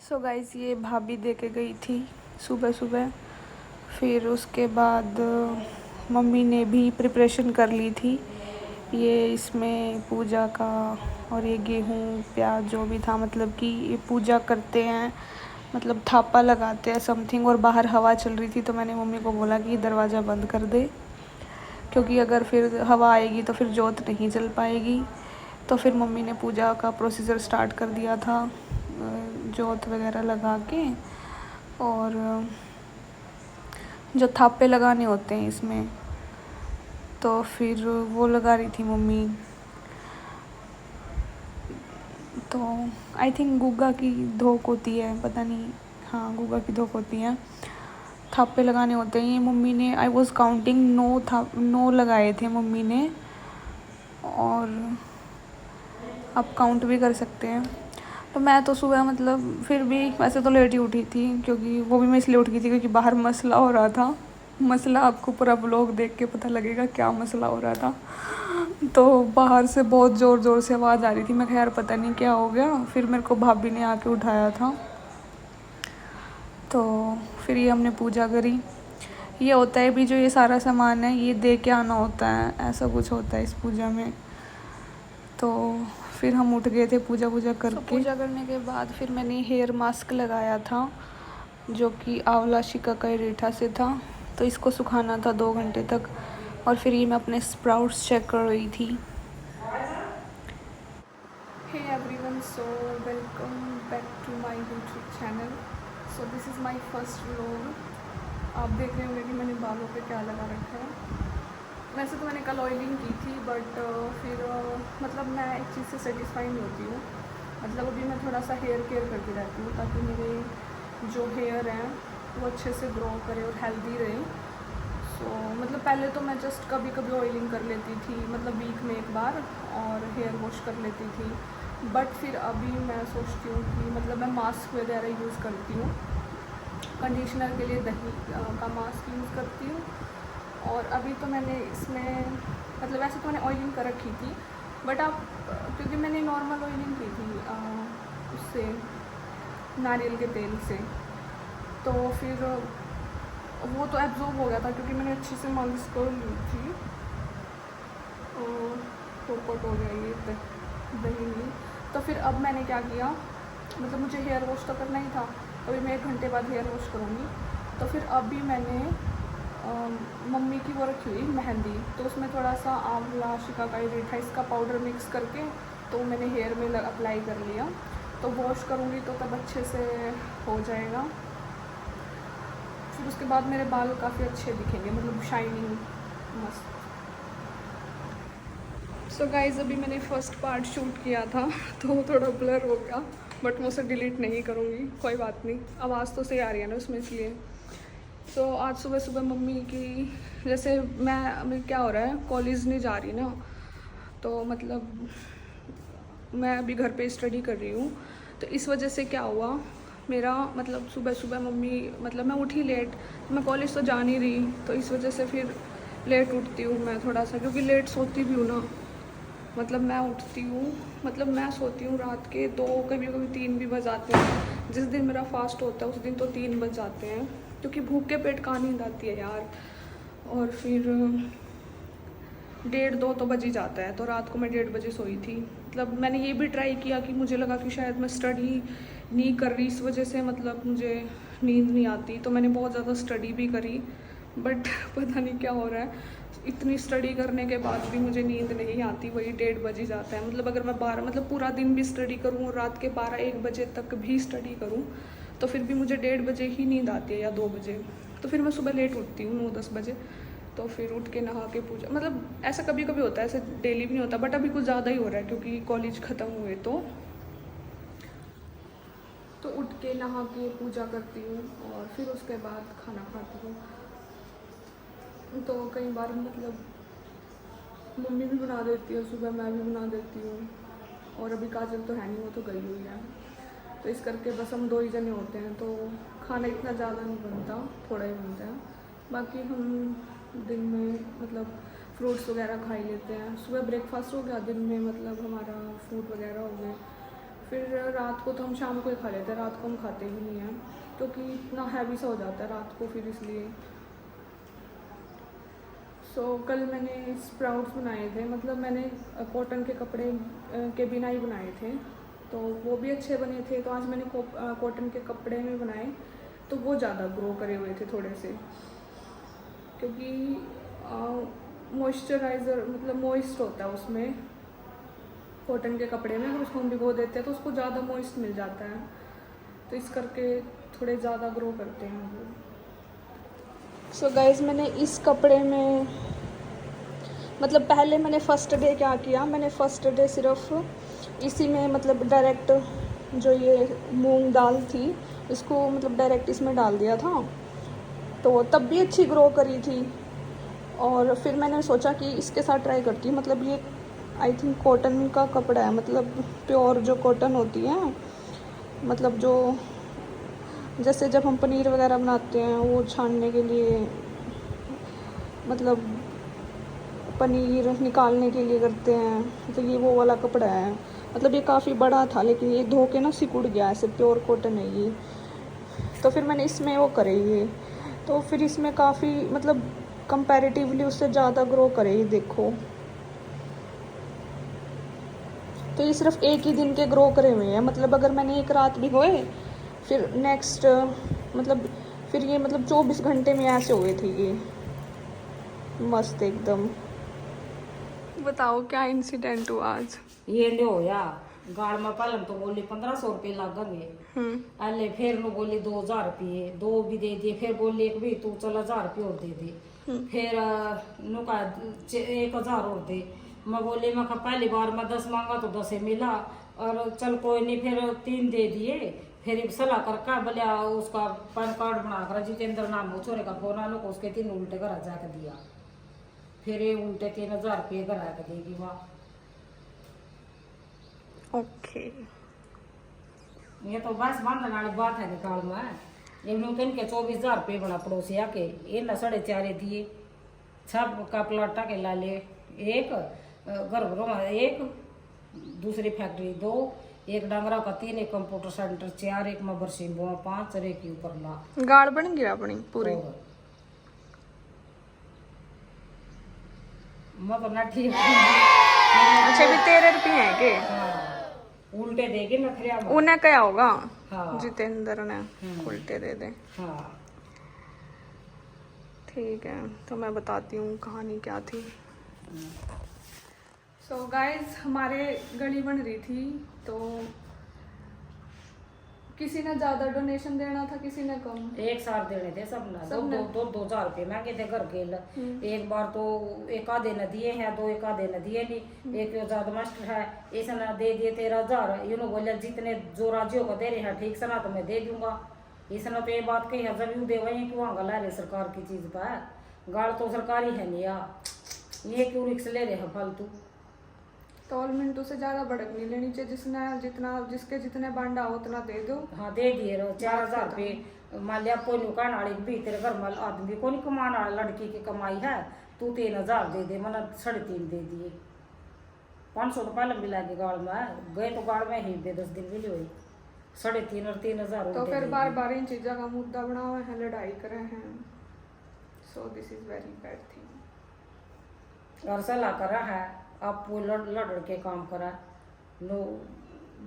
So guys ये भाभी दे के गई थी सुबह सुबह। फिर उसके बाद मम्मी ने भी प्रिपरेशन कर ली थी। ये इसमें पूजा का और ये गेहूँ प्याज जो भी था, मतलब कि ये पूजा करते हैं, मतलब थापा लगाते हैं समथिंग। और बाहर हवा चल रही थी तो मैंने मम्मी को बोला कि दरवाज़ा बंद कर दे, क्योंकि अगर फिर हवा आएगी तो फिर जोत नहीं जल पाएगी। तो फिर मम्मी ने पूजा का प्रोसीजर स्टार्ट कर दिया था, जोत वगैरह लगा के। और जो थापे लगाने होते हैं इसमें, तो फिर वो लगा रही थी मम्मी। तो आई थिंक गुग्गा की धोक होती है, पता नहीं, हाँ गुग्गा की धोक होती है। थापे लगाने होते हैं। ये मम्मी ने, आई वॉज काउंटिंग, 9 लगाए थे मम्मी ने। और आप काउंट भी कर सकते हैं। तो मैं तो सुबह, मतलब फिर भी वैसे तो लेट ही उठी थी, क्योंकि वो भी मैं इसलिए उठ गई थी क्योंकि बाहर मसला हो रहा था। मसला आपको पूरा ब्लॉग देख के पता लगेगा क्या मसला हो रहा था। तो बाहर से बहुत ज़ोर ज़ोर से आवाज़ आ रही थी। मैं कहा यार पता नहीं क्या हो गया। फिर मेरे को भाभी ने आके उठाया था। तो फिर ये हमने पूजा करी। ये होता है भी, जो ये सारा सामान है ये दे के आना होता है, ऐसा कुछ होता है इस पूजा में। तो फिर हम उठ गए थे पूजा करके। पूजा करने के बाद फिर मैंने हेयर मास्क लगाया था, जो कि आंवला शिकाकाई रीठा से था। तो इसको सुखाना था 2 घंटे तक। और फिर ये मैं अपने स्प्राउट्स चेक कर रही थी। Hey everyone, so welcome back to my YouTube channel. So this is my first vlog. आप देख रहे होंगे कि मैंने बालों पे क्या लगा रखा है। वैसे तो मैंने कल ऑयलिंग की थी, बट फिर मतलब मैं एक चीज़ से सेटिस्फाई नहीं होती हूँ। मतलब अभी मैं थोड़ा सा हेयर केयर करती रहती हूँ, ताकि मेरे जो हेयर हैं वो अच्छे से ग्रो करे और हेल्दी रहे। सो मतलब पहले तो मैं जस्ट कभी कभी ऑयलिंग कर लेती थी, मतलब वीक में एक बार, और हेयर वॉश कर लेती थी। बट फिर अभी मैं सोचती हूँ कि मतलब मैं मास्क वगैरह यूज़ करती हूँ। कंडीशनर के लिए दही का मास्क यूज़ करती हूँ। और अभी तो मैंने इसमें, मतलब वैसे तो मैंने ऑयलिंग कर रखी थी, बट अब क्योंकि मैंने नॉर्मल ऑयलिंग की थी उससे, नारियल के तेल से, तो फिर वो तो एब्जॉर्ब हो गया था, क्योंकि मैंने अच्छे से मालिश कर ली थी। और पोपट हो गया ये दही नहीं। तो फिर अब मैंने क्या किया, मतलब मुझे हेयर वॉश तो करना ही था, अभी मैं 1 घंटे बाद हेयर वॉश करूँगी। तो फिर अभी मैंने मम्मी की वो रखी हुई मेहंदी, तो उसमें थोड़ा सा आंवला शिकाकाई रीठा इसका पाउडर मिक्स करके तो मैंने हेयर में अप्लाई कर लिया। तो वॉश करूँगी तो तब अच्छे से हो जाएगा। फिर उसके बाद मेरे बाल काफ़ी अच्छे दिखेंगे, मतलब शाइनिंग मस्त। सो गाइज अभी मैंने फ़र्स्ट पार्ट शूट किया था तो वो थोड़ा ब्लर हो गया, बट मैं उसे डिलीट नहीं करूँगी, कोई बात नहीं, आवाज़ तो सही आ रही है ना उसमें, इसलिए। तो आज सुबह सुबह मम्मी की, जैसे मैं अभी क्या हो रहा है, कॉलेज नहीं जा रही ना, तो मतलब मैं अभी घर पे स्टडी कर रही हूँ। तो इस वजह से क्या हुआ, मेरा मतलब सुबह सुबह मम्मी, मतलब मैं उठी लेट, मैं कॉलेज तो जा नहीं रही, तो इस वजह से फिर लेट उठती हूँ मैं थोड़ा सा, क्योंकि लेट सोती भी हूँ ना। मतलब मैं उठती हूँ, मतलब मैं सोती हूँ रात के 2, कभी कभी 3 भी बज जाते हैं। जिस दिन मेरा फास्ट होता है उस दिन तो 3 बज जाते हैं, क्योंकि भूख के पेट कहाँ नींद आती है यार। और फिर 1:30-2 तो बज ही जाता है, तो रात को मैं 1:30 बजे सोई थी। मतलब मैंने ये भी ट्राई किया कि मुझे लगा कि शायद मैं स्टडी नहीं कर रही, इस वजह से मतलब मुझे नींद नहीं आती, तो मैंने बहुत ज़्यादा स्टडी भी करी, बट पता नहीं क्या हो रहा है, इतनी स्टडी करने के बाद भी मुझे नींद नहीं आती, वही 1:30 बज ही जाता है। मतलब अगर मैं 12, मतलब पूरा दिन भी स्टडी करूँ और रात के 12-1 बजे तक भी स्टडी करूँ, तो फिर भी मुझे 1:30 बजे ही नींद आती है या 2 बजे। तो फिर मैं सुबह लेट उठती हूँ, 9-10 बजे। तो फिर उठ के नहा के पूजा, मतलब ऐसा कभी कभी होता है, ऐसे डेली भी नहीं होता, बट अभी कुछ ज़्यादा ही हो रहा है क्योंकि कॉलेज ख़त्म हुए। तो उठ के नहा के पूजा करती हूँ और फिर उसके बाद खाना खाती हूँ। तो कई बार मतलब मम्मी भी बना देती है, सुबह मैं भी बना देती हूँ। और अभी काजल तो है नहीं, वो तो गई हुई है, तो इस करके बस हम 2 ही जने होते हैं, तो खाना इतना ज़्यादा नहीं बनता, थोड़ा ही बनता है। बाकी हम दिन में मतलब फ्रूट्स वगैरह खा ही लेते हैं। सुबह ब्रेकफास्ट हो गया, दिन में मतलब हमारा फ्रूट वगैरह हो गए। फिर रात को तो हम शाम को ही खा लेते हैं, रात को हम खाते ही नहीं हैं क्योंकि इतना हैवी सा हो जाता है रात को, फिर इसलिए। कल मैंने स्प्राउट्स बनाए थे, मतलब मैंने कॉटन के कपड़े के बिना ही बनाए थे, तो वो भी अच्छे बने थे। तो आज मैंने कॉटन के कपड़े में बनाए, तो वो ज़्यादा ग्रो करे हुए थे थोड़े से, क्योंकि मॉइस्चराइज़र मतलब मॉइस्ट होता है उसमें कॉटन के कपड़े में, अगर उसको हम भिगो देते हैं तो उसको ज़्यादा मॉइस्ट मिल जाता है, तो इस करके थोड़े ज़्यादा ग्रो करते हैं वो। सो गाइज़, मैंने इस कपड़े में मतलब पहले मैंने फ़र्स्ट डे क्या किया, मैंने फ़र्स्ट डे सिर्फ इसी में मतलब डायरेक्ट जो ये मूंग दाल थी इसको मतलब डायरेक्ट इसमें डाल दिया था, तो तब भी अच्छी ग्रो करी थी। और फिर मैंने सोचा कि इसके साथ ट्राई करती हूँ, मतलब ये आई थिंक कॉटन का कपड़ा है, मतलब प्योर जो कॉटन होती है, मतलब जो जैसे जब हम पनीर वगैरह बनाते हैं वो छानने के लिए, मतलब पनीर निकालने के लिए करते हैं, तो ये वो वाला कपड़ा है। मतलब ये काफ़ी बड़ा था लेकिन ये धो के ना सिकुड़ गया, ऐसे प्योर कॉटन है ये। तो फिर मैंने इसमें वो करे ये, तो फिर इसमें काफ़ी मतलब कंपैरेटिवली उससे ज़्यादा ग्रो करे, ये देखो। तो ये सिर्फ एक ही दिन के ग्रो करे हुए हैं, मतलब अगर मैंने एक रात भिगोए फिर नेक्स्ट मतलब फिर ये मतलब 24 घंटे में ऐसे हुए थे ये मस्त एकदम। बताओ क्या इंसिडेंट हुआ आज? ये ले होया गाड़ में पहले तो बोली 1500 रुपये लागेंगे, अले फिर नु बोली 2000 रुपये, 2 भी दे दिए, फिर बोली एक भी तू चल 1000 रुपये और दे दे, फिर नु का 1000 और दे। मैं बोली मैं पहली बार मैं 10 मांगा तो 10 मिला, और चल कोई नहीं, फिर 3 दे दिए। फिर सलाह करके बोले उसका पैन कार्ड बना कर जितेंद्र नाम हो छोरे का फोन आलो को, उसके 3 उल्टे घर जाके दिया, फिर ये उल्टे 3000 रुपये घर आके देगी वहाँ। ओके, ये तो बस बांधने वाली बात है निकाल में। इन्होंने तो इनके 24000 रुपये बना पड़ोसी आके इन 4.5 दिए, 6 का प्लाटा के ला ले, एक गर्भगृह 1, दूसरी फैक्ट्री 2, एक डांगरा का 3, एक कंप्यूटर सेंटर 4, एक में बरसिंग 5, और एक ऊपर ला गाड़ बन गया अपनी पूरी। मैं तो ना ठीक। अच्छा भी 13 रुपये हैं के? हाँ, उल्टे देगी नखरिया में। उन्हें क्या होगा? हाँ, जितेंद्र ने उल्टे दे दे। हाँ ठीक है, तो मैं बताती हूँ कहानी क्या थी। सो गाइस, हमारे गली बन रही थी, तो किसी ने ज्यादा डोनेशन देना था, किसी ने कम। एक साथ देने थे सबने, 2,000 रुपये मांगे थे घर के। एक बार तो एक आधे न दिए हैं, 2 एक आधे न दिए नहीं। एक ज्यादा मास्टर है, इसने दे दिए 13,000। यूँ बोले जितने जो राज्यों को दे रहे हैं ठीक से ना तो मैं दे दूंगा। इसने तो ये बात कही है, जब यूँ दे वही क्यों गला रहे सरकार की चीज पर, गाड़ तो सरकारी है नहीं यार, ये क्यों रिक्स ले रहे हैं फालतू। तो मिनटों से ज्यादा भड़क नहीं लेनी चाहिए, जिसके जितने बांडा हो उतना दे दो। हाँ दे दिए 4000 रुपये। मान लिया कोई नुकान वाली भी तेरे घर में आदमी को नहीं कमाने वाला, लड़की की कमाई है, तू 3000 दे दे, मैंने 3.5 दे दिए। 500 रुपये लंबी लगी गाड़ में, गए तो गाड़ में ही 10 दिन भी हुई, 3.5 और 3000। तो फिर बार बार इन चीज़ों का मुद्दा बना हुआ है, लड़ाई करे हैं। So this is very bad thing. और सलाह करा है आप वो लड़ के काम करा लो,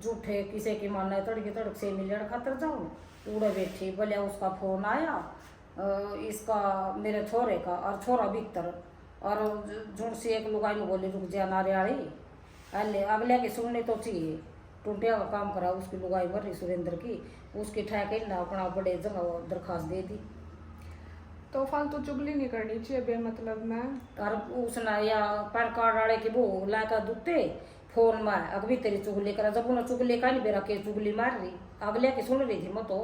झूठे किसी की मानना है, तड़क से मिलियन खातर जाऊँ उड़े बैठी। बोले उसका फोन आया इसका मेरे छोरे का, और छोरा भीतर, और झुंड से एक लुगाई में बोली रुक जा नारियाली, अगले की सुनने तो चाहिए। टूटिया का काम करा उसकी लुगाई मर रही सुरेंद्र की, उसकी ठहके ना अपना बड़े जगह दरखास्त दे दी। तो फालतू चुगली नहीं करनी चाहिए बेमतलब में। और उसने या पैन कार्ड वाले की वो लाकर दुते फोन में अगली तेरी चुगली करा, जब उन्हें चुगली का नहीं बेरा के चुगली मार रही, अगले की सुन रही थी। मैं तो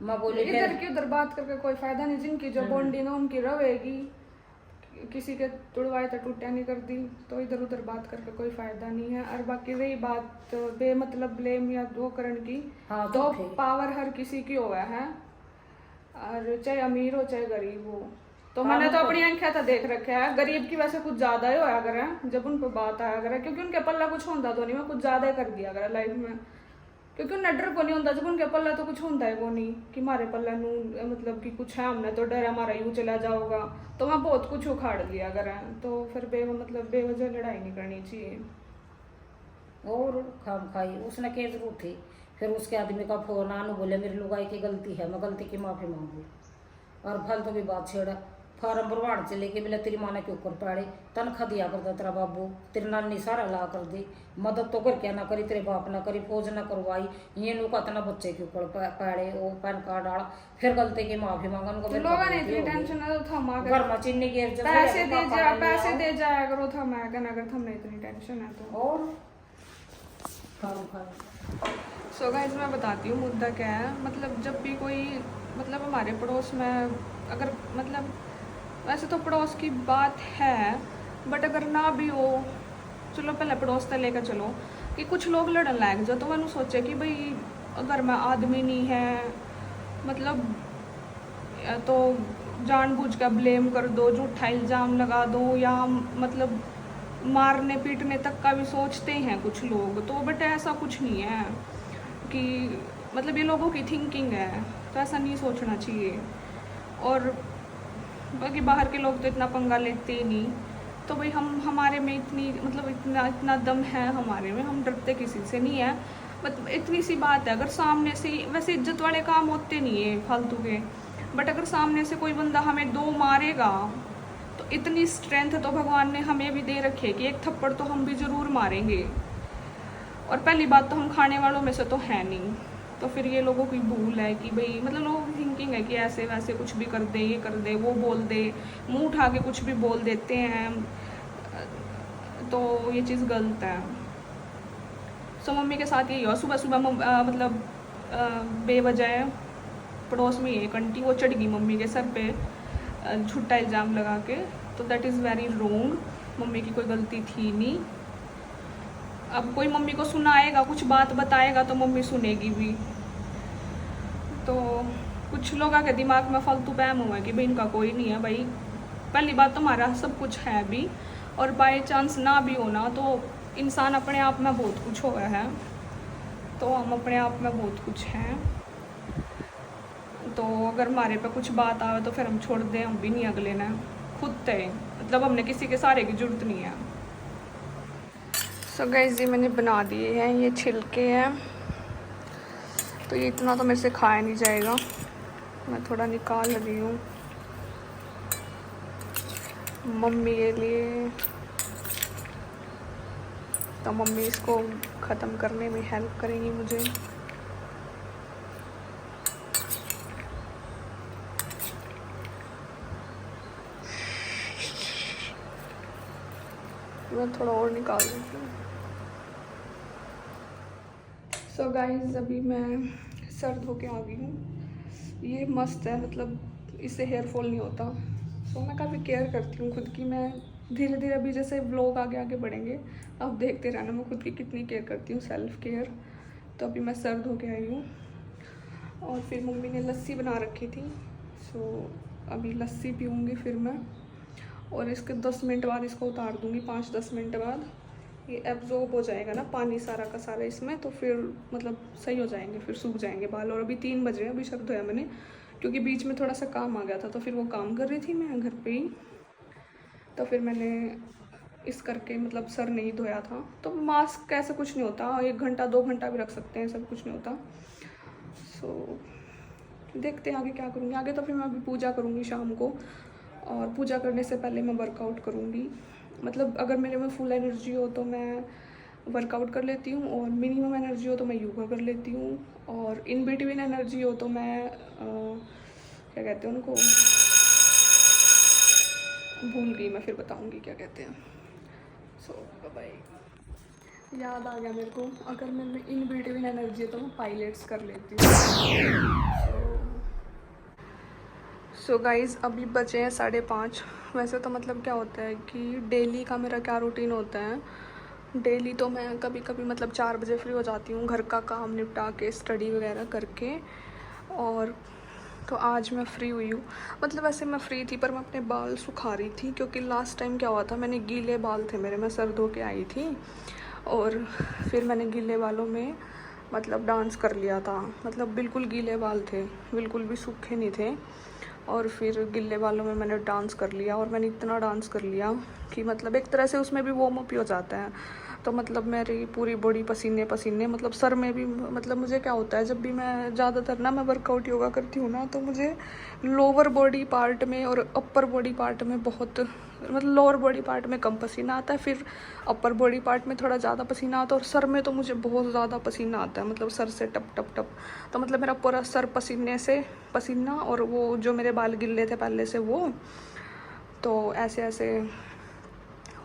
मैं बोली इधर की उधर बात करके कोई फायदा नहीं, जिनकी जो बॉन्डिंग है उनकी रहेगी, किसी के तुड़वाए तो टूटिया नहीं कर दी, तो इधर उधर बात करके कोई फायदा नहीं है। और बाकी रही बात बेमतलब ब्लेम या वो करने की, हाँ, तो पावर हर किसी की हुआ है, और चाहे अमीर हो चाहे गरीब हो। तो मैंने तो अपनी आंखें तो देख रखा है, गरीब की वैसे कुछ ज्यादा ही होया करे जब उन पर बात आया करे, क्योंकि उनके पल्ला कुछ होता तो नहीं, मैं कुछ ज्यादा ही कर दिया करे लाइफ में। क्योंकि उन्हें डर को नहीं होता जब उनके पल्ला तो कुछ होता है को नहीं कि हमारे पल्ला नू मतलब कि कुछ है, हमने तो डर है हमारा यूँ चला जाओगा, तो वहाँ बहुत कुछ उखाड़ लिया करें, तो फिर मतलब बेवजह लड़ाई नहीं करनी चाहिए। और खाम खाई उसने क्या जरूरत थी। फिर उसके आदमी का फोन आने बोले मेरी लुगाई की गलती है, मैं गलती की माफ़ी मांगू। और फालतू भी बात छेड़ा, फार्म भरवाने चले के बोले तेरी माँ ने क्यों कर पाड़े, तनख्वाह दिया करता तेरा बाबू, तेरी नानी सारा ला कर दी, मदद तो कर क्या ना करी, तेरे बाप ना करी, फौज ना करवाई, ये लोग इतना बच्चे क्यों कर पाड़े, वो पैन कार्ड डाला, फिर गलती की माफी मांगा उनको। तो लोगों ने इतनी टेंशन है तो थमा घर में चीनी के पैसे दे जाया करो, थमा कर अगर तुमने इतनी टेंशन है तो। और सो गाइस मैं बताती हूँ मुद्दा क्या है। मतलब जब भी कोई मतलब हमारे पड़ोस में अगर मतलब वैसे तो पड़ोस की बात है, बट अगर ना भी हो, चलो पहले पड़ोस से लेकर चलो कि कुछ लोग लड़न लायक जो, तो मैंने सोचे कि भाई अगर मैं आदमी नहीं है मतलब तो जानबूझ कर ब्लेम कर दो, झूठा इल्ज़ाम लगा दो, या मतलब मारने पीटने तक का भी सोचते हैं कुछ लोग, तो बट ऐसा कुछ नहीं है कि मतलब ये लोगों की थिंकिंग है, तो ऐसा नहीं सोचना चाहिए। और बाकी बाहर के लोग तो इतना पंगा लेते ही नहीं, तो भाई हमारे में इतनी मतलब इतना दम है हमारे में, हम डरते किसी से नहीं है। मतलब इतनी सी बात है, अगर सामने से वैसे इज्जत वाले काम होते नहीं है फालतू के, बट अगर सामने से कोई बंदा हमें दो मारेगा तो इतनी स्ट्रेंथ तो भगवान ने हमें भी दे रखी है कि एक थप्पड़ तो हम भी ज़रूर मारेंगे। और पहली बात तो हम खाने वालों में से तो है नहीं, तो फिर ये लोगों की भूल है कि भाई मतलब लोगों की थिंकिंग है कि ऐसे वैसे कुछ भी कर दे, ये कर दे, वो बोल दे, मुंह उठा के कुछ भी बोल देते हैं, तो ये चीज़ गलत है। सो मम्मी के साथ यही हुआ, सुबह सुबह मतलब बेवजह पड़ोस में एक आंटी वो चढ़ गई मम्मी के सर पे झूठा इल्ज़ाम लगा के, तो that is very wrong. Mummy की कोई गलती थी नहीं। अब कोई मम्मी को सुनाएगा, कुछ बात बताएगा तो मम्मी सुनेगी भी। तो कुछ लोगों के दिमाग में फालतू वहम हुआ है कि भाई इनका कोई नहीं है। भाई पहली बात तो हमारा सब कुछ है भी, और बाय चांस ना भी होना तो इंसान अपने आप में बहुत कुछ हुआ है, तो हम अपने आप में बहुत कुछ हैं। तो अगर हमारे पे कुछ बात आवे तो फिर हम छोड़ दें, हम भी नहीं अगले ने खुद तय, मतलब हमने किसी के सहारे की जरूरत नहीं है। सो गाइस ये मैंने बना दिए हैं, ये छिलके हैं, तो ये इतना तो मेरे से खाया नहीं जाएगा, मैं थोड़ा निकाल रही हूँ मम्मी के लिए, तो मम्मी इसको ख़त्म करने में हेल्प करेंगी मुझे। मैं थोड़ा और निकाल देती हूँ। सो गाइस अभी मैं सर धो के आ गई हूँ। ये मस्त है, मतलब इससे हेयर फॉल नहीं होता। सो मैं काफ़ी केयर करती हूँ खुद की। मैं धीरे धीरे अभी जैसे व्लॉग आगे आगे बढ़ेंगे, अब देखते रहना मैं खुद की कितनी केयर करती हूँ, सेल्फ केयर। तो अभी मैं सर धो के आई हूँ, और फिर मम्मी ने लस्सी बना रखी थी, सो अभी लस्सी पीऊँगी फिर मैं, और इसके 10 मिनट बाद इसको उतार दूँगी, 5-10 मिनट बाद ये एब्जॉर्ब हो जाएगा ना पानी सारा का सारा इसमें, तो फिर मतलब सही हो जाएंगे, फिर सूख जाएंगे बाल। और अभी 3 बज रहे हैं, अभी सर धोया मैंने, क्योंकि बीच में थोड़ा सा काम आ गया था, तो फिर वो काम कर रही थी मैं घर पे ही, तो फिर मैंने इस करके मतलब सर नहीं धोया था। तो मास्क ऐसे कुछ नहीं होता, 1 घंटा 2 घंटा भी रख सकते हैं, सब कुछ नहीं होता। सो देखते हैं आगे क्या करूँगी। आगे तो फिर मैं अभी पूजा करूँगी शाम को, और पूजा करने से पहले मैं वर्कआउट करूँगी। मतलब अगर मेरे में फुल एनर्जी हो तो मैं वर्कआउट कर लेती हूँ, और मिनिमम एनर्जी हो तो मैं योगा कर लेती हूँ, और इन बिटवीन एनर्जी हो तो मैं क्या कहते हैं उनको, भूल गई मैं, फिर बताऊँगी क्या कहते हैं। सो बाय। याद आ गया मेरे को, अगर मैं इन बिटवीन एनर्जी है तो मैं पायलट्स कर लेती हूँ। सो गाइज़ अभी बचे हैं 5:30। वैसे तो मतलब क्या होता है कि डेली का मेरा क्या रूटीन होता है, डेली तो मैं कभी कभी मतलब 4 बजे फ्री हो जाती हूँ घर का काम निपटा के, स्टडी वगैरह करके, और तो आज मैं फ्री हुई हूँ। मतलब वैसे मैं फ्री थी, पर मैं अपने बाल सुखा रही थी, क्योंकि लास्ट टाइम क्या हुआ था, मैंने गीले बाल थे मेरे, मैं सर धो के आई थी, और फिर मैंने गीले बालों में मतलब डांस कर लिया था। मतलब बिल्कुल गीले बाल थे, बिल्कुल भी सूखे नहीं थे, और फिर गिल्ले बालों में मैंने डांस कर लिया। और मैंने इतना डांस कर लिया कि मतलब एक तरह से उसमें भी वार्म अप ही हो जाता है। तो मतलब मेरी पूरी बॉडी पसीने पसीने, मतलब सर में भी, मतलब मुझे क्या होता है जब भी मैं ज़्यादातर ना मैं वर्कआउट योगा करती हूँ ना, तो मुझे लोअर बॉडी पार्ट में और अपर बॉडी पार्ट में बहुत, मतलब लोअर बॉडी पार्ट में कम पसीना आता है, फिर अपर बॉडी पार्ट में थोड़ा ज़्यादा पसीना आता है, और सर में तो मुझे बहुत ज़्यादा पसीना आता है, मतलब सर से टप टप टप। तो मतलब मेरा पूरा सर पसीने से पसीना, और वो जो मेरे बाल गिल्ले थे पहले से वो, तो ऐसे ऐसे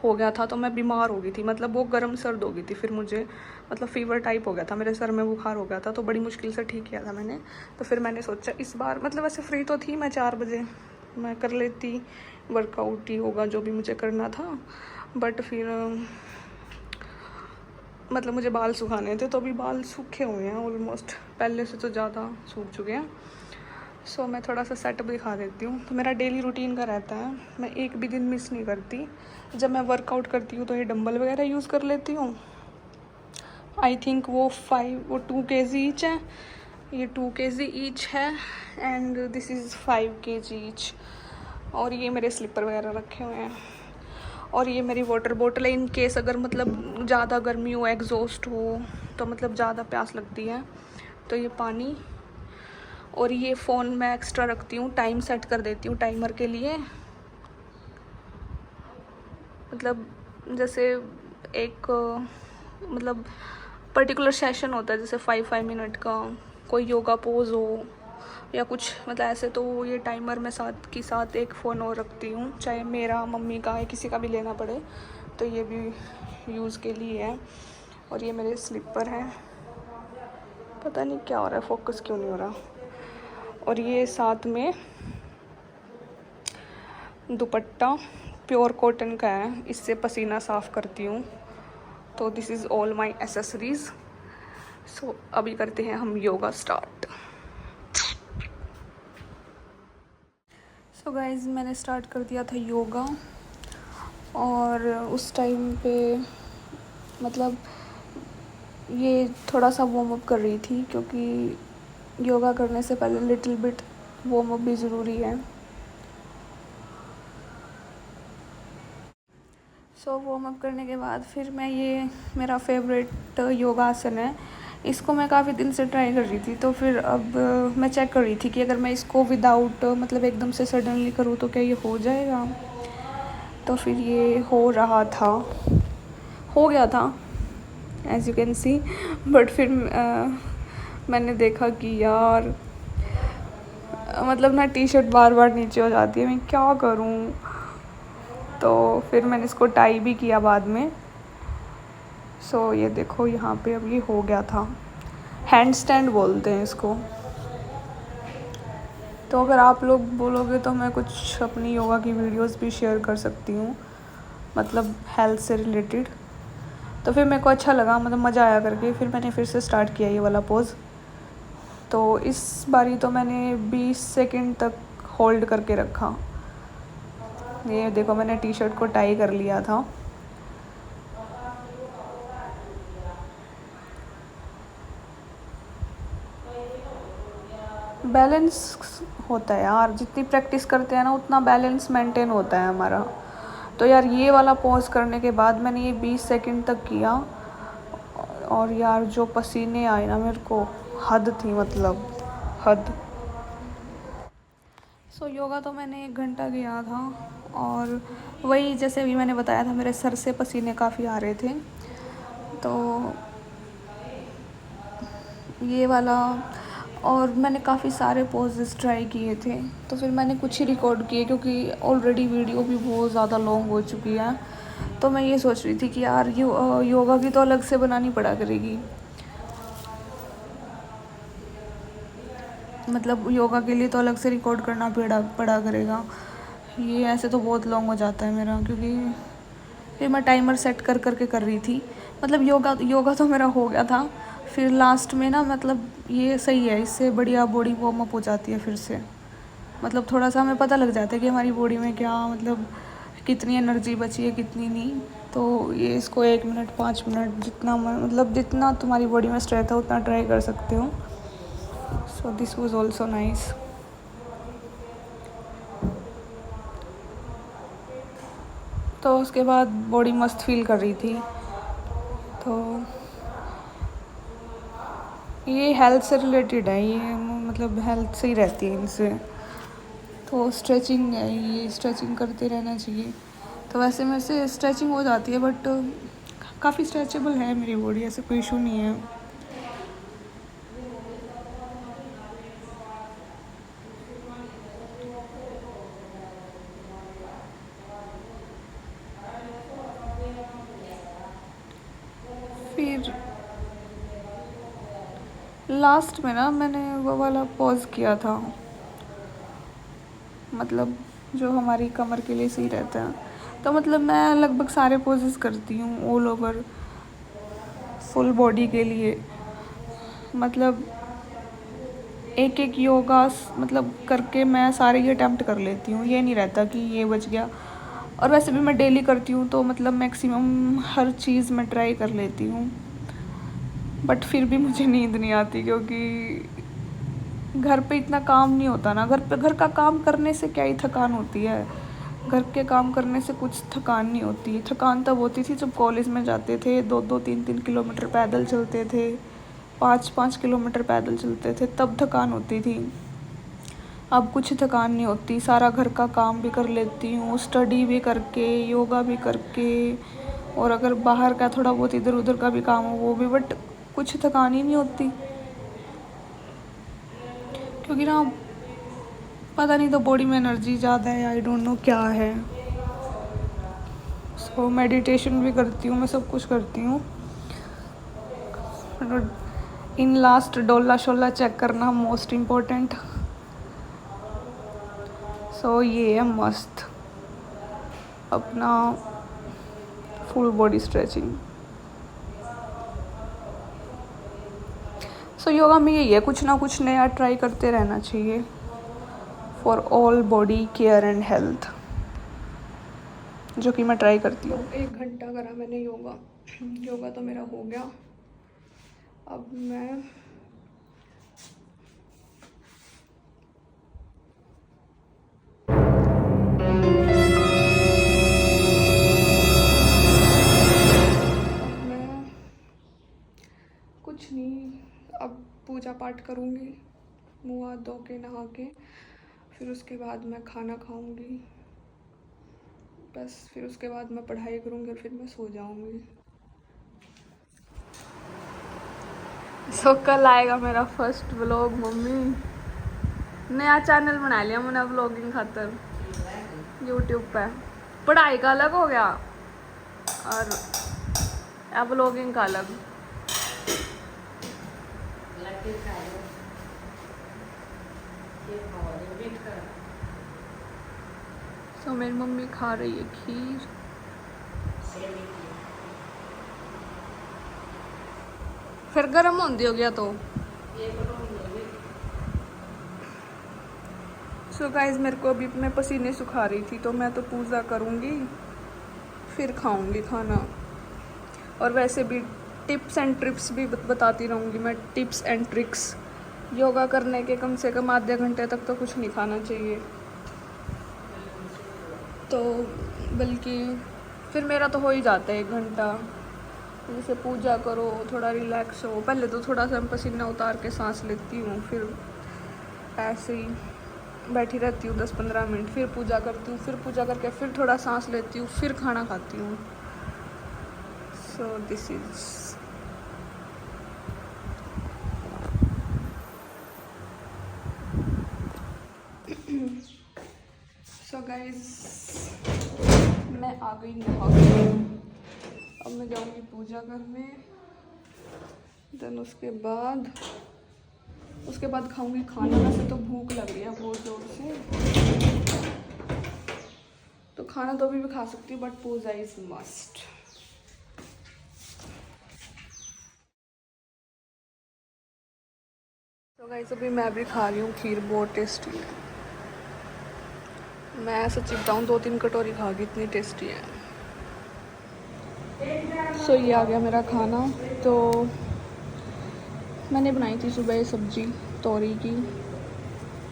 हो गया था। तो मैं बीमार हो गई थी, मतलब वो गर्म सर्द हो गई थी, फिर मुझे मतलब फीवर टाइप हो गया था, मेरे सर में बुखार हो गया था। तो बड़ी मुश्किल से ठीक किया था मैंने। तो फिर मैंने सोचा इस बार, मतलब ऐसे फ्री तो थी मैं 4 बजे, मैं कर लेती वर्कआउट ही होगा जो भी मुझे करना था। बट फिर मतलब मुझे बाल सुखाने थे, तो अभी बाल सूखे हुए हैं ऑलमोस्ट, पहले से तो ज़्यादा सूख चुके हैं। सो मैं थोड़ा सा सेटअप दिखा देती हूँ। तो मेरा डेली रूटीन का रहता है, मैं एक भी दिन मिस नहीं करती। जब मैं वर्कआउट करती हूँ तो ये डंबल वगैरह यूज़ कर लेती हूँ। आई थिंक वो 2 kg ईच है, ये 2 kg ईच है, and this is 5 kg each. और ये मेरे स्लीपर वगैरह रखे हुए हैं, और ये मेरी वाटर बोतल है, इन केस अगर मतलब ज़्यादा गर्मी हो, एग्जॉस्ट हो, तो मतलब ज़्यादा प्यास लगती है, तो ये पानी। और ये फ़ोन मैं एक्स्ट्रा रखती हूँ, टाइम सेट कर देती हूँ टाइमर के लिए। मतलब जैसे एक मतलब पर्टिकुलर सेशन होता है, जैसे 5 मिनट का कोई योगा पोज हो या कुछ, मतलब ऐसे, तो ये टाइमर में साथ की साथ एक फ़ोन और रखती हूँ, चाहे मेरा, मम्मी का या किसी का भी लेना पड़े, तो ये भी यूज़ के लिए है। और ये मेरे स्लीपर हैं, पता नहीं क्या हो रहा है, फोकस क्यों नहीं हो रहा। और ये साथ में दुपट्टा प्योर कॉटन का है, इससे पसीना साफ़ करती हूँ। तो this is all my accessories. So अभी करते हैं हम योगा स्टार्ट। सो गाइज मैंने स्टार्ट कर दिया था योगा, और उस टाइम पे मतलब ये थोड़ा सा वार्म अप कर रही थी, क्योंकि योगा करने से पहले लिटिल बिट वार्म अप भी ज़रूरी है। सो वार्म अप करने के बाद फिर मैं, ये मेरा फेवरेट योगासन है, इसको मैं काफ़ी दिन से ट्राई कर रही थी। तो फिर अब मैं चेक कर रही थी कि अगर मैं इसको विदाउट मतलब एकदम से सडनली करूँ तो क्या ये हो जाएगा। तो फिर ये हो रहा था, हो गया था as you can see. But फिर मैंने देखा कि यार मतलब ना टी शर्ट बार बार नीचे हो जाती है, मैं क्या करूँ। तो फिर मैंने इसको टाई भी किया बाद में। सो ये देखो यहाँ पे अब ये हो गया था, हैंड स्टैंड बोलते हैं इसको। तो अगर आप लोग बोलोगे तो मैं कुछ अपनी योगा की वीडियोस भी शेयर कर सकती हूँ, मतलब हेल्थ से रिलेटेड। तो फिर मेरे को अच्छा लगा, मतलब मज़ा आया करके, फिर मैंने फिर से स्टार्ट किया ये वाला पोज़। तो इस बारी तो मैंने 20 सेकंड तक होल्ड करके रखा। ये देखो मैंने टी शर्ट को टाई कर लिया था। बैलेंस होता है यार, जितनी प्रैक्टिस करते हैं ना उतना बैलेंस मेंटेन होता है हमारा। तो यार ये वाला पॉज करने के बाद मैंने ये 20 सेकंड तक किया, और यार जो पसीने आए ना मेरे को, हद थी, मतलब हद। सो योगा तो मैंने 1 घंटा किया था, और वही जैसे अभी मैंने बताया था, मेरे सर से पसीने काफ़ी आ रहे थे। तो ये वाला, और मैंने काफ़ी सारे पोजेस ट्राई किए थे, तो फिर मैंने कुछ ही रिकॉर्ड किए, क्योंकि ऑलरेडी वीडियो भी बहुत ज़्यादा लॉन्ग हो चुकी है। तो मैं ये सोच रही थी कि यार योगा की तो अलग से बनानी पड़ा करेगी, मतलब योगा के लिए तो अलग से रिकॉर्ड करना पड़ा करेगा। ये ऐसे तो बहुत लॉन्ग हो जाता है मेरा, क्योंकि फिर मैं टाइमर सेट कर करके कर रही थी। मतलब योगा तो मेरा हो गया था, फिर लास्ट में ना, मतलब ये सही है, इससे बढ़िया बॉडी वार्म अप हो जाती है फिर से। मतलब थोड़ा सा हमें पता लग जाता है कि हमारी बॉडी में क्या, मतलब कितनी एनर्जी बची है कितनी नहीं। तो ये इसको 1 मिनट 5 मिनट जितना मतलब जितना तुम्हारी बॉडी में स्ट्रेंथ है उतना ट्राई कर सकते हो। So this was also nice. तो उसके बाद बॉडी मस्त फील कर रही थी। तो ये हेल्थ से रिलेटेड है, ये मतलब हेल्थ से ही रहती है इनसे। तो स्ट्रेचिंग है, ये स्ट्रेचिंग करते रहना चाहिए। तो वैसे में से स्ट्रेचिंग हो जाती है बट काफ़ी स्ट्रेचेबल है मेरी बॉडी, ऐसे कोई इशू नहीं है। फिर लास्ट में ना मैंने वो वाला पॉज किया था, मतलब जो हमारी कमर के लिए सही रहता है। तो मतलब मैं लगभग सारे पोजेस करती हूँ ऑल ओवर फुल बॉडी के लिए। मतलब एक एक योगा मतलब करके मैं सारे ये अटैम्प्ट कर लेती हूँ, ये नहीं रहता कि ये बच गया। और वैसे भी मैं डेली करती हूँ तो मतलब मैक्सिमम हर चीज़ मैं ट्राई कर लेती हूँ। बट फिर भी मुझे नींद नहीं आती क्योंकि घर पे इतना काम नहीं होता ना। घर का काम करने से क्या ही थकान होती है, घर के काम करने से कुछ थकान नहीं होती। थकान तब होती थी जब कॉलेज में जाते थे, 2-2 3-3 किलोमीटर पैदल चलते थे, 5-5 किलोमीटर पैदल चलते थे, तब थकान होती थी। अब कुछ थकान नहीं होती, सारा घर का काम भी कर लेती हूँ, स्टडी भी करके, योगा भी करके, और अगर बाहर का थोड़ा बहुत इधर उधर का भी काम हो वो भी, बट कुछ थकान ही नहीं होती। क्योंकि ना पता नहीं तो बॉडी में एनर्जी ज़्यादा है, आई डोंट नो क्या है। सो मेडिटेशन भी करती हूँ, मैं सब कुछ करती हूँ। इन लास्ट डोला शोला चेक करना मोस्ट इम्पोर्टेंट। सो ये है मस्त अपना फुल बॉडी स्ट्रेचिंग। सो योगा में यही है, कुछ ना कुछ नया ट्राई करते रहना चाहिए for all body care and health, जो कि मैं ट्राई करती हूँ। 1 घंटा करा मैंने योगा। योगा तो मेरा हो गया। अब मैं कुछ नहीं, अब पूजा पाठ करूँगी, मुँह हाथ धो के नहा के, फिर उसके बाद मैं खाना खाऊँगी, बस। फिर उसके बाद मैं पढ़ाई करूँगी और फिर मैं सो जाऊँगी। सो कल आएगा मेरा फर्स्ट व्लॉग। मम्मी नया चैनल बना लिया मैंने व्लॉगिंग खातर यूट्यूब पे। पढ़ाई का अलग हो गया और अब व्लॉगिंग का अलग। सो मेरी मम्मी खा रही है खीर। फिर गर्म होती हो गया तो। सो गाइस मेरे को अभी मैं पसीने सुखा रही थी, तो मैं तो पूजा करूँगी फिर खाऊंगी खाना। और वैसे भी टिप्स एंड ट्रिक्स भी बताती रहूँगी मैं, टिप्स एंड ट्रिक्स। योगा करने के कम से कम आधे घंटे तक तो कुछ नहीं खाना चाहिए। तो बल्कि फिर मेरा तो हो ही जाता है 1 घंटा। जैसे पूजा करो, थोड़ा रिलैक्स हो, पहले तो थोड़ा सा पसीना उतार के सांस लेती हूँ, फिर ऐसे ही बैठी रहती हूँ 10-15 मिनट, फिर पूजा करती हूँ, फिर पूजा करके फिर थोड़ा सांस लेती हूँ, फिर खाना खाती हूँ। So this is so guys मैं आ गई नहा के। अब मैं जाऊँगी पूजा करने, देन उसके बाद खाऊंगी खाना। वैसे तो भूख लग रही है बहुत जोर से, तो खाना तो अभी भी खा सकती हूँ, बट पूजा इज मस्ट। तो गाइस अभी मैं भी खा रही हूँ खीर, बहुत टेस्टी है। मैं सच्ची बताऊँ 2-3 कटोरी खा गई, इतनी टेस्टी है। सो ये आ गया मेरा खाना। तो मैंने बनाई थी सुबह ये सब्ज़ी तोरी की,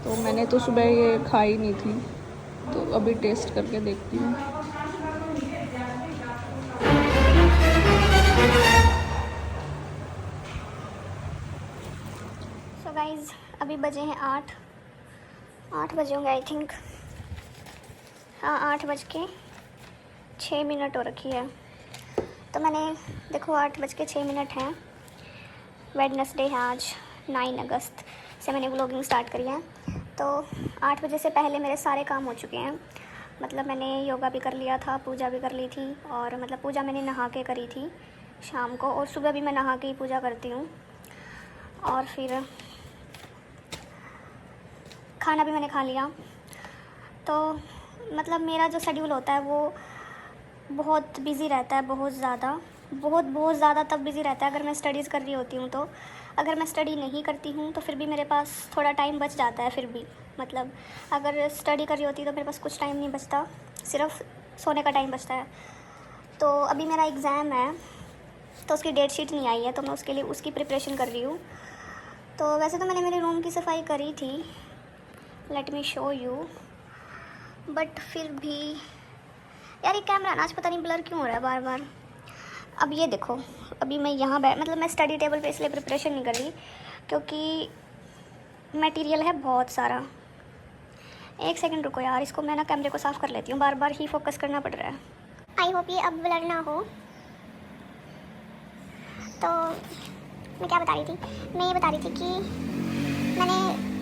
तो मैंने तो सुबह ये खाई नहीं थी, तो अभी टेस्ट करके देखती हूँ। सो गाइज़ अभी बजे हैं 8 बजे होंगे आई थिंक। हाँ 8:06 हो रखी है। तो मैंने देखो 8:06 हैं, वेडनेसडे है आज 9 अगस्त से मैंने व्लॉगिंग स्टार्ट करी है। तो 8 बजे से पहले मेरे सारे काम हो चुके हैं। मतलब मैंने योगा भी कर लिया था, पूजा भी कर ली थी, और मतलब पूजा मैंने नहा के करी थी शाम को, और सुबह भी मैं नहा के ही पूजा करती हूँ। और फिर खाना भी मैंने खा लिया। तो मतलब मेरा जो शेड्यूल होता है वो बहुत बिज़ी रहता है, बहुत ज़्यादा तब बिज़ी रहता है अगर मैं स्टडीज़ कर रही होती हूँ। तो अगर मैं स्टडी नहीं करती हूँ तो फिर भी मेरे पास थोड़ा टाइम बच जाता है। फिर भी मतलब अगर स्टडी कर रही होती तो मेरे पास कुछ टाइम नहीं बचता, सिर्फ सोने का टाइम बचता है। तो अभी मेरा एग्ज़ाम है, तो उसकी डेट शीट नहीं आई है, तो मैं उसके लिए उसकी प्रिपरेशन कर रही हूँ। तो वैसे तो मैंने मेरे रूम की सफाई करी थी, let me show you, but फिर भी यार ये कैमरा ना आज पता नहीं ब्लर क्यों हो रहा है बार बार। अब ये देखो, अभी मैं यहाँ मतलब मैं स्टडी टेबल पे इसलिए प्रिपरेशन नहीं कर रही क्योंकि मटेरियल है बहुत सारा। एक सेकंड रुको यार, इसको मैं ना कैमरे को साफ़ कर लेती हूँ, बार बार ही फोकस करना पड़ रहा है। आई होप ये अब ब्लर ना हो। तो मैं क्या बता रही थी, मैं ये बता रही थी कि मैंने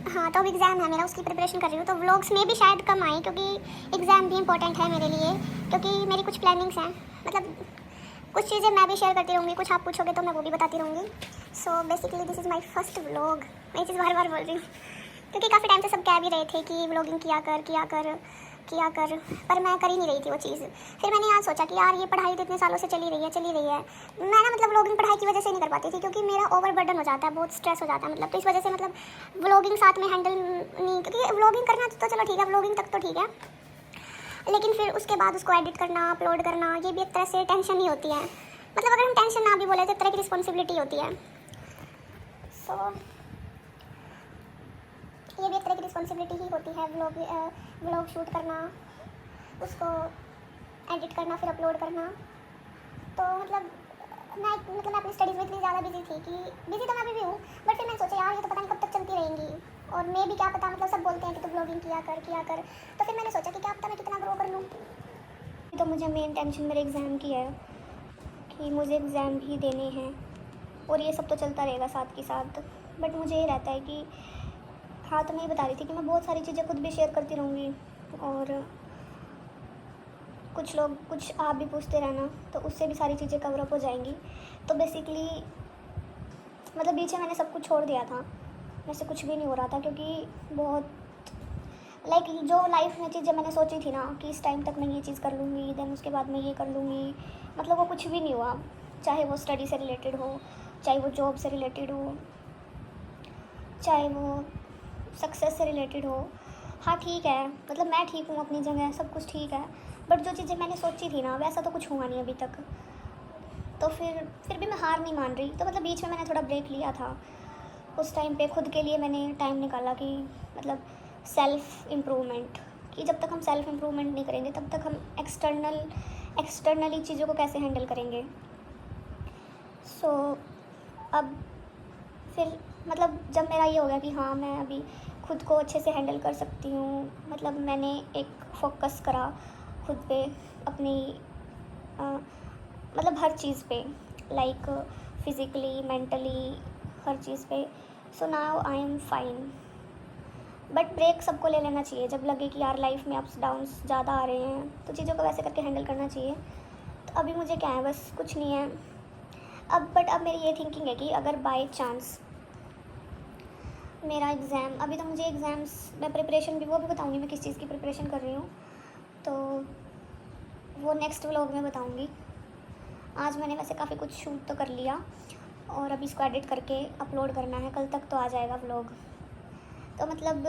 हाँ तो अब एग्ज़ाम है मेरा, उसकी प्रिपरेशन कर रही हूँ। तो व्लॉग्स में भी शायद कम आए क्योंकि एग्ज़ाम भी इंपॉर्टेंट है मेरे लिए, क्योंकि मेरी कुछ प्लानिंग्स हैं। मतलब कुछ चीज़ें मैं भी शेयर करती रहूँगी, कुछ आप पूछोगे तो मैं वो भी बताती रहूँगी। So basically this is my first vlog. मैं ये चीज़ बार बार बोल रही हूँ क्योंकि काफ़ी टाइम से सब कह भी रहे थे कि व्लॉगिंग किया कर, पर मैं कर ही नहीं रही थी वो चीज़। फिर मैंने यार सोचा कि यार ये पढ़ाई तो इतने सालों से चली रही है। मैं ना मतलब व्लॉगिंग पढ़ाई की वजह से नहीं कर पाती थी क्योंकि मेरा ओवर बर्डन हो जाता है, बहुत स्ट्रेस हो जाता है। मतलब तो इस वजह से मतलब व्लॉगिंग साथ में हैंडल नहीं, क्योंकि व्लॉगिंग करना तो चलो ठीक है, व्लॉगिंग तक तो ठीक है, लेकिन फिर उसके बाद उसको एडिट करना, अपलोड करना, ये भी एक तरह से टेंशन ही होती है। मतलब अगर हम टेंशन ना भी बोले तो एक तरह की रिस्पॉन्सिबिलिटी होती है। सो ये भी एक तरह की रिस्पॉन्सिबिलिटी ही होती है, व्लॉग शूट करना, उसको एडिट करना, फिर अपलोड करना। तो मतलब मैं अपनी स्टडीज़ में इतनी ज़्यादा बिजी थी कि बिजी तो मैं अभी भी हूँ, बट फिर मैंने सोचा यार ये तो पता नहीं कब तक चलती रहेंगी, और मैं भी क्या पता, मतलब सब बोलते हैं कि तू ब्लॉगिंग किया कर। तो फिर मैंने सोचा कि क्या पता मैं कितना ग्रो कर लूँ। तो मुझे मेन टेंशन मेरे एग्ज़ाम की है कि मुझे एग्ज़ाम भी देने हैं, और ये सब तो चलता रहेगा साथ के साथ। बट मुझे ये रहता है कि हाँ, तो मैं ये बता रही थी कि मैं बहुत सारी चीज़ें खुद भी शेयर करती रहूँगी, और कुछ आप भी पूछते रहना, तो उससे भी सारी चीज़ें कवर अप हो जाएंगी। तो बेसिकली मतलब बीच में मैंने सब कुछ छोड़ दिया था, मेरे से कुछ भी नहीं हो रहा था, क्योंकि बहुत जो लाइफ में चीज़ें मैंने सोची थी ना कि इस टाइम तक मैं ये चीज़ कर लूँगी, देन उसके बाद मैं ये कर लूँगी, मतलब वो कुछ भी नहीं हुआ। चाहे वो स्टडी से रिलेटेड हो, चाहे वो जॉब से रिलेटेड हो, चाहे वो सक्सेस से रिलेटेड हो। हाँ ठीक है, मतलब मैं ठीक हूँ अपनी जगह, सब कुछ ठीक है, बट जो चीज़ें मैंने सोची थी ना वैसा तो कुछ हुआ नहीं अभी तक। तो फिर भी मैं हार नहीं मान रही। तो मतलब बीच में मैंने थोड़ा ब्रेक लिया था, उस टाइम पे खुद के लिए मैंने टाइम निकाला कि मतलब सेल्फ़ इम्प्रूवमेंट, कि जब तक हम सेल्फ़ इम्प्रूवमेंट नहीं करेंगे तब तक हम एक्सटर्नली चीज़ों को कैसे हैंडल करेंगे। सो अब फिर मतलब जब मेरा ये हो गया कि हाँ मैं अभी खुद को अच्छे से हैंडल कर सकती हूँ, मतलब मैंने एक फोकस करा खुद पे, अपनी मतलब हर चीज़ पे, लाइक फिज़िकली, मेंटली, हर चीज़ पे। So now I am fine. But break सबको ले लेना चाहिए जब लगे कि यार लाइफ में अप्स डाउन्स ज़्यादा आ रहे हैं, तो चीज़ों को वैसे करके हैंडल करना चाहिए। तो अभी मुझे क्या है, बस कुछ नहीं है अब मेरी ये थिंकिंग है कि अगर बाय चांस मेरा एग्ज़ाम, अभी तो मुझे एग्ज़ाम्स मैं प्रिपरेशन भी वो भी बताऊँगी मैं किस चीज़ की प्रिपरेशन कर रही हूँ, तो वो नेक्स्ट व्लॉग में बताऊँगी। आज मैंने वैसे काफ़ी कुछ शूट तो कर लिया, और अभी इसको एडिट करके अपलोड करना है, कल तक तो आ जाएगा व्लॉग। तो मतलब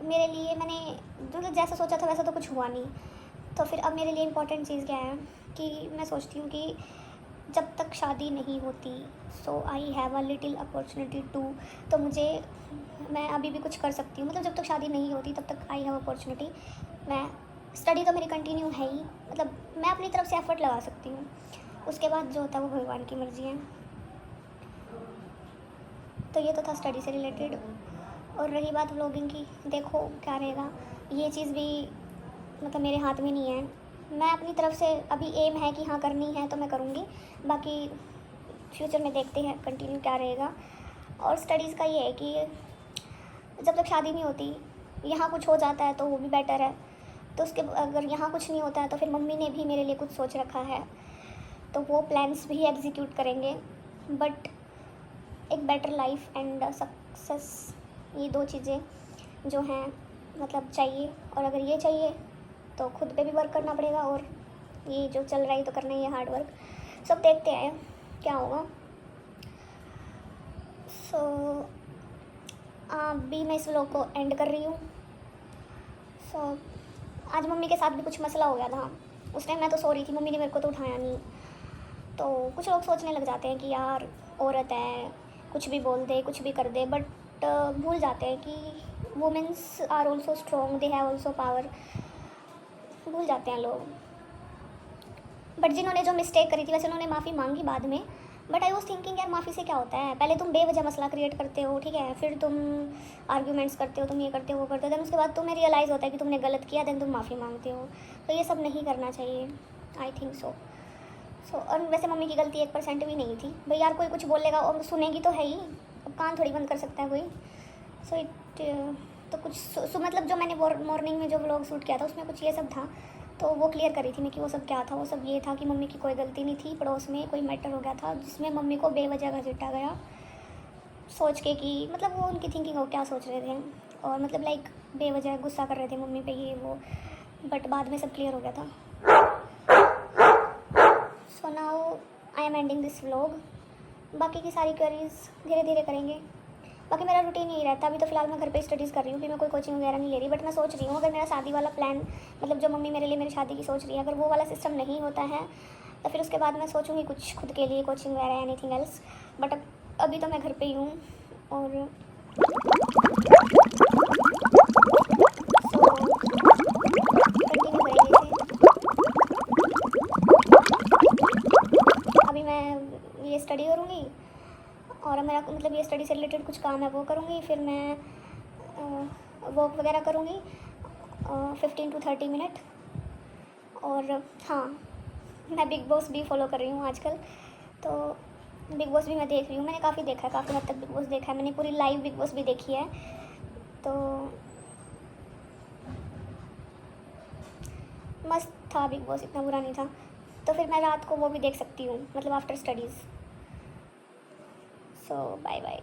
मेरे लिए मैंने मतलब जैसा सोचा था वैसा तो कुछ हुआ नहीं। तो फिर अब मेरे लिए इम्पोर्टेंट चीज़ क्या है कि मैं सोचती हूँ कि जब तक शादी नहीं होती so I have a little opportunity to, तो मैं अभी भी कुछ कर सकती हूँ। मतलब जब तक शादी नहीं होती तब तक आई हैव अपॉर्चुनिटी। मैं स्टडी तो मेरी कंटिन्यू है ही, मतलब मैं अपनी तरफ से एफर्ट लगा सकती हूँ। उसके बाद जो होता है वो भगवान की मर्ज़ी है। तो ये तो था स्टडी से रिलेटेड। और रही बात व्लॉगिंग की, देखो क्या रहेगा, ये चीज़ भी मतलब मेरे हाथ में नहीं है। मैं अपनी तरफ से अभी एम है कि हाँ करनी है तो मैं करूँगी, बाकी फ्यूचर में देखते हैं कंटिन्यू क्या रहेगा। और स्टडीज़ का ये है कि जब तक शादी नहीं होती, यहाँ कुछ हो जाता है तो वो भी बेटर है। तो उसके अगर यहाँ कुछ नहीं होता है तो फिर मम्मी ने भी मेरे लिए कुछ सोच रखा है, तो वो प्लान्स भी एग्जीक्यूट करेंगे। बट एक बेटर लाइफ एंड सक्सेस, ये दो चीज़ें जो हैं मतलब चाहिए। और अगर ये चाहिए तो खुद पे भी वर्क करना पड़ेगा, और ये जो चल रहा है तो करना ही है हार्ड वर्क। सब देखते हैं क्या होगा। सो अभी मैं इस व्लॉग को एंड कर रही हूँ। सो आज मम्मी के साथ भी कुछ मसला हो गया था। उस टाइम मैं तो सो रही थी, मम्मी ने मेरे को तो उठाया नहीं। तो कुछ लोग सोचने लग जाते हैं कि यार औरत है, कुछ भी बोल दे, कुछ भी कर दे, बट भूल जाते हैं कि womens are also strong, they have also power. भूल जाते हैं लोग। बट जिन्होंने जो मिस्टेक करी थी वैसे उन्होंने माफ़ी मांगी बाद में। बट आई वॉज थिंकिंग यार माफ़ी से क्या होता है, पहले तुम बेवजह मसला क्रिएट करते हो, ठीक है, फिर तुम आर्ग्यूमेंट्स करते हो, तुम ये करते हो वो करते हो, देन उसके बाद तुम्हें रियलाइज़ होता है कि तुमने गलत किया, देन तुम माफ़ी मांगते हो। तो ये सब नहीं करना चाहिए, आई थिंक सो। और वैसे मम्मी की गलती 1% भी नहीं थी भाई। यार कोई कुछ बोलेगा और सुनेगी तो है ही, अब कान थोड़ी बंद कर सकता है कोई। सो इट तो कुछ मतलब जो मैंने मॉर्निंग में जो व्लॉग शूट किया था उसमें कुछ ये सब था, तो वो क्लियर करी थी मैं कि वो सब क्या था। वो सब ये था कि मम्मी की कोई गलती नहीं थी, पड़ोस में कोई मैटर हो गया था जिसमें मम्मी को बेवजह घसीटा गया, सोच के कि मतलब वो उनकी थिंकिंग हो क्या सोच रहे थे, और मतलब लाइक बेवजह गुस्सा कर रहे थे मम्मी पे ये वो। बट बाद में सब क्लियर हो गया था। सो now I am ending this vlog. बाकी की सारी क्वेरीज धीरे धीरे करेंगे। बाकी मेरा रूटीन यही रहता है। अभी तो फिलहाल मैं घर पे स्टडीज़ कर रही हूँ, भी मैं कोई कोचिंग वगैरह नहीं ले रही। बट मैं सोच रही हूँ अगर मेरा शादी वाला प्लान, मतलब जो मम्मी मेरे लिए मेरी शादी की सोच रही है, अगर वो वाला सिस्टम नहीं होता है तो फिर उसके बाद मैं सोचूंगी कुछ खुद के लिए कोचिंग वगैरह, एनीथिंग एल्स। बट अभी तो मैं घर पे ही हूँ। और कंटिन्यू करेंगे इसे। अभी मैं ये स्टडी करूँगी, और मेरा मतलब ये स्टडी से रिलेटेड कुछ काम है वो करूँगी। फिर मैं वॉक वगैरह करूँगी 15 to 30 मिनट। और हाँ, मैं बिग बॉस भी फॉलो कर रही हूँ आजकल, तो बिग बॉस भी मैं देख रही हूँ। मैंने काफ़ी देखा है, काफ़ी हद तक बिग बॉस देखा है मैंने, पूरी लाइव बिग बॉस भी देखी है। तो मस्त था बिग बॉस, इतना बुरा नहीं था। तो फिर मैं रात को वो भी देख सकती हूँ, मतलब आफ्टर स्टडीज़। सो बाय बाय।